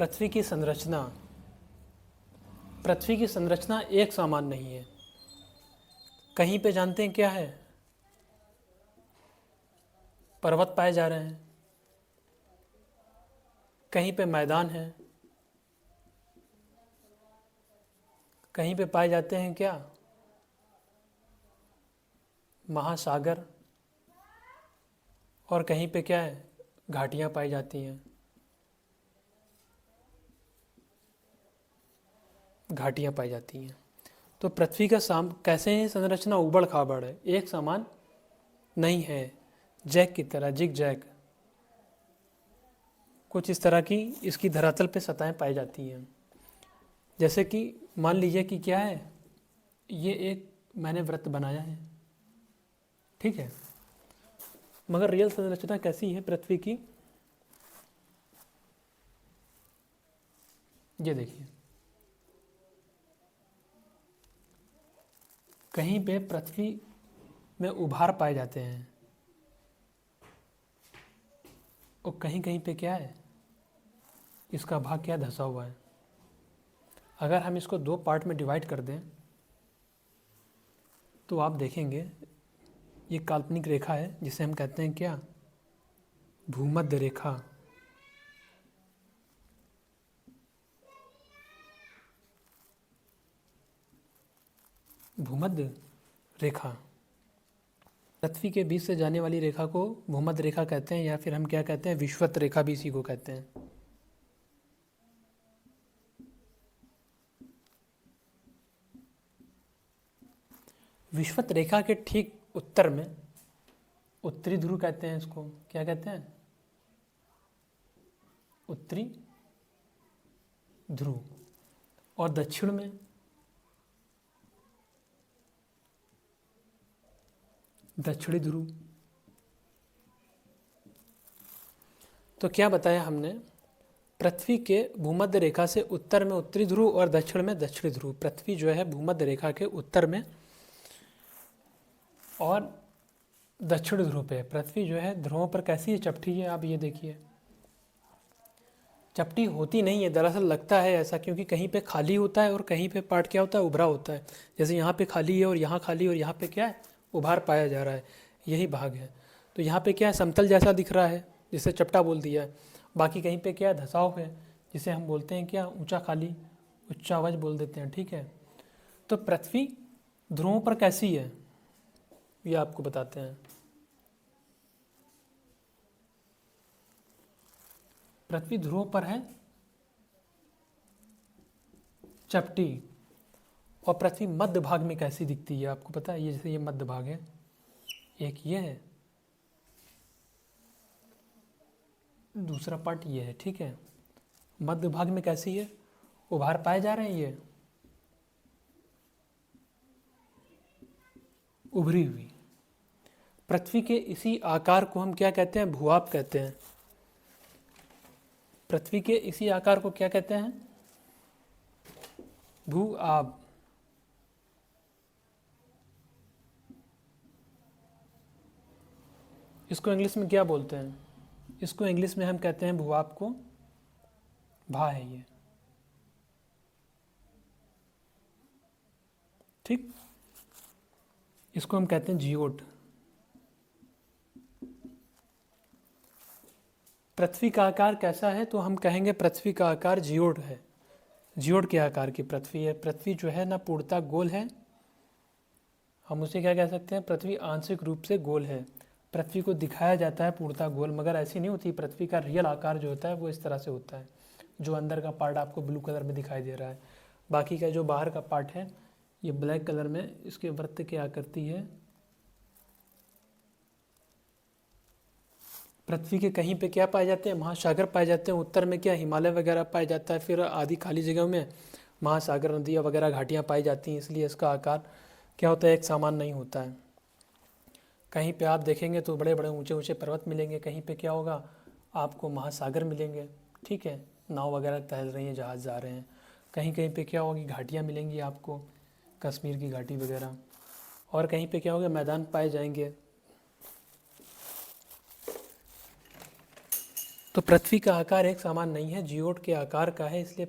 पृथ्वी की संरचना एक समान नहीं है। कहीं पे जानते हैं क्या है, पर्वत पाए जा रहे हैं, कहीं पे मैदान है, कहीं पे पाए जाते हैं क्या, महासागर, और कहीं पे क्या है, घाटियां पाई जाती हैं। घाटियां पाई जाती हैं। तो पृथ्वी का कैसे है संरचना, उबड़ खाबड़ है, एक समान नहीं है। जैक की तरह, जिग जैक, कुछ इस तरह की इसकी धरातल पे सतहें पाई जाती हैं। जैसे कि मान लीजिए कि क्या है, ये एक मैंने वृत्त बनाया है, ठीक है, मगर रियल संरचना कैसी है पृथ्वी की, ये देखिए, कहीं पे पृथ्वी में उभार पाए जाते हैं और कहीं कहीं पे क्या है, इसका भाग क्या धंसा हुआ है। अगर हम इसको दो पार्ट में डिवाइड कर दें तो आप देखेंगे ये काल्पनिक रेखा है जिसे हम कहते हैं क्या, भूमध्य रेखा। भूमध्य रेखा, पृथ्वी के बीच से जाने वाली रेखा को भूमध्य रेखा कहते हैं, या फिर हम क्या कहते हैं, विषुवत रेखा भी इसी को कहते हैं। विषुवत रेखा के ठीक उत्तर में उत्तरी ध्रुव कहते हैं, इसको क्या कहते हैं, उत्तरी ध्रुव, और दक्षिण में दक्षिणी ध्रुव। तो क्या बताया हमने, पृथ्वी के भूमध्य रेखा से उत्तर में उत्तरी ध्रुव और दक्षिण में दक्षिणी ध्रुव। पृथ्वी जो है भूमध्य रेखा के उत्तर में और दक्षिण ध्रुव पे। पृथ्वी जो है ध्रुवों पर कैसी है, चपटी है। आप ये देखिए, चपटी होती नहीं है, दरअसल लगता है ऐसा, क्योंकि कहीं पे खाली होता है और कहीं पे पार्ट क्या होता है, उभरा होता है। जैसे यहाँ पे खाली है और यहाँ खाली, और यहाँ पे क्या है, उभार पाया जा रहा है, यही भाग है। तो यहाँ पे क्या है, समतल जैसा दिख रहा है, जिसे चपटा बोल दिया है। बाकी कहीं पे क्या है, धसाव है, जिसे हम बोलते हैं क्या, ऊंचा खाली, उच्चावच बोल देते हैं, ठीक है। तो पृथ्वी ध्रुवों पर कैसी है, ये आपको बताते हैं। पृथ्वी ध्रुवों पर है चपटी, और पृथ्वी मध्य भाग में कैसी दिखती है आपको पता है, ये जैसे ये मध्य भाग है, एक ये है, दूसरा पार्ट ये है, ठीक है। मध्य भाग में कैसी है, उभार पाए जा रहे हैं, ये उभरी हुई। पृथ्वी के इसी आकार को हम क्या कहते हैं, भूआब कहते हैं। पृथ्वी के इसी आकार को क्या कहते हैं, भूआब। इसको इंग्लिश में क्या बोलते हैं, इसको इंग्लिश में हम कहते हैं भूआब को, भा है ये, ठीक। इसको हम कहते हैं जियोट। पृथ्वी का आकार कैसा है, तो हम कहेंगे पृथ्वी का आकार जियोट है। जियोट के आकार की पृथ्वी है। पृथ्वी जो है ना पूर्णतः गोल है, हम उसे क्या कह सकते हैं, पृथ्वी आंशिक रूप से गोल है। पृथ्वी को दिखाया जाता है पूर्णतः गोल, मगर ऐसी नहीं होती। पृथ्वी का रियल आकार जो होता है वो इस तरह से होता है। जो अंदर का पार्ट आपको ब्लू कलर में दिखाई दे रहा है, बाकी का जो बाहर का पार्ट है ये ब्लैक कलर में इसके वृत्त की आकृति है। पृथ्वी के कहीं पे क्या पाए जाते हैं, महासागर पाए जाते हैं। उत्तर में क्या, हिमालय वगैरह पाया जाता है। फिर आधी खाली जगह में महासागर, नदियाँ वगैरह, घाटियाँ पाई जाती हैं। इसलिए इसका आकार क्या होता है, एक समान नहीं होता है। कहीं पे आप देखेंगे तो बड़े बड़े ऊंचे ऊंचे पर्वत मिलेंगे, कहीं पे क्या होगा, आपको महासागर मिलेंगे, ठीक है। नाव वगैरह टहल रही हैं, जहाज़ जा रहे हैं। कहीं कहीं पे क्या होगी, घाटियाँ मिलेंगी आपको, कश्मीर की घाटी वगैरह। और कहीं पे क्या होगा, मैदान पाए जाएंगे। तो पृथ्वी का आकार एक समान नहीं है, जियोड के आकार का है, इसलिए